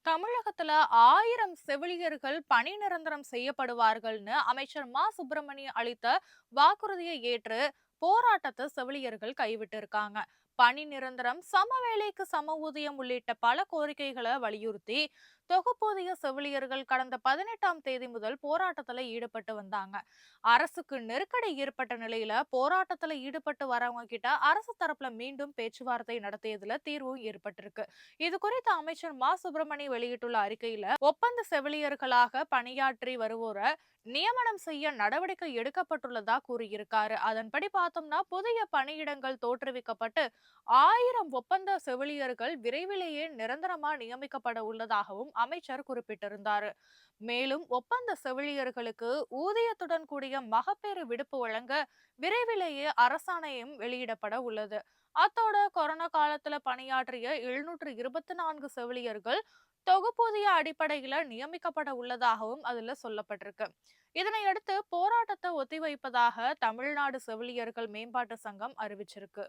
தமிழகத்துல 1000 செவிலியர்கள் பணி நிரந்தரம் செய்யப்படுவார்கள்னு அமைச்சர் மா சுப்பிரமணியன் அளித்த வாக்குறுதியை ஏற்று போராட்டத்தை செவிலியர்கள் கைவிட்டு இருக்காங்க. பணி நிரந்தரம், சம வேலைக்கு சம ஊதியம் உள்ளிட்ட பல கோரிக்கைகளை வலியுறுத்தி தொகுப்பூதிய செவிலியர்கள் கடந்த 18ஆம் தேதி முதல் போராட்டத்துல ஈடுபட்டு வந்தாங்க. அரசுக்கு நெருக்கடி ஏற்பட்ட நிலையில போராட்டத்துல ஈடுபட்டு வரவங்க கிட்ட அரசு தரப்புல மீண்டும் பேச்சுவார்த்தை நடத்தியதுல தீர்வும் ஏற்பட்டிருக்கு. இது குறித்து அமைச்சர் மா சுப்பிரமணியன் வெளியிட்டுள்ள அறிக்கையில, ஒப்பந்த செவிலியர்களாக பணியாற்றி வருவோர நியமனம் செய்ய நடவடிக்கை எடுக்கப்பட்டுள்ளதா கூறியிருக்காரு. அதன்படி பார்த்தோம்னா புதிய பணியிடங்கள் தோற்றுவிக்கப்பட்டு 1000 ஒப்பந்த செவிலியர்கள் விரைவிலேயே நிரந்தரமா நியமிக்கப்பட உள்ளதாகவும் அமைச்சர் குறிப்பிட்டிருந்தாரு. மேலும் ஒப்பந்த செவிலியர்களுக்கு ஊதியத்துடன் கூடிய மகப்பேறு விடுப்பு வழங்க விரைவிலேயே அரசாணையும் வெளியிடப்பட உள்ளது. அத்தோட கொரோனா காலத்துல பணியாற்றிய 724 செவிலியர்கள் தொகுப்பூதிய அடிப்படையில நியமிக்கப்பட உள்ளதாகவும் அதுல சொல்லப்பட்டிருக்கு. இதனையடுத்து போராட்டத்தை ஒத்திவைப்பதாக தமிழ்நாடு செவிலியர்கள் மேம்பாட்டு சங்கம் அறிவிச்சிருக்கு.